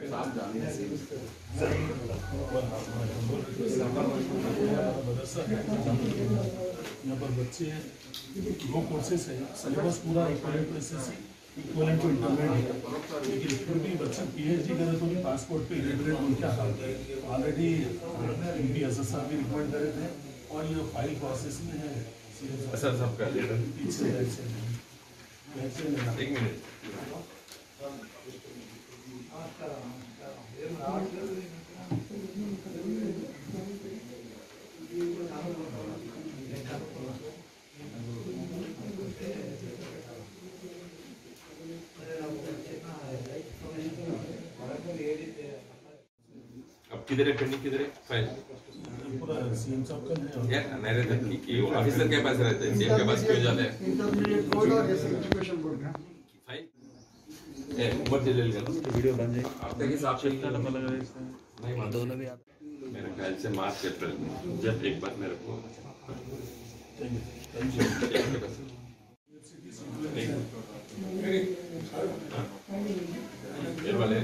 यहाँ पर बच्चे 2 कोर्सेस है, सिलेबस पूरा equivalent to SSC, equivalent to intermediate है, लेकिन फिर भी बच्चे पीएचडी करे तो भी पासपोर्ट पे इलिटरेट उनके हाल ऑलरेडी एसएसआर भी रिकमेंड करे थे और ये फाइल प्रोसेस में है। सर सबका पीछे एक मिनट अब किधर है पेंडिंग, किधर है फाइल? पूरा सीएम साहब का है यार नहीं रहता कि ऑफिसर के पास रहते हैं, सीएम के पास क्यों जाते हैं? इंटरमीडिएट बोर्ड और एजुकेशन बोर्ड का फाइल ऊपर डिलीट कर दो, वीडियो बंद है। अब तक इस आपसे अलग अलग है इसमें नहीं मालूम। दोनों भी आप मेरे ख्याल से मार्च अप्रैल में जब एक बार मेरे को ये वाले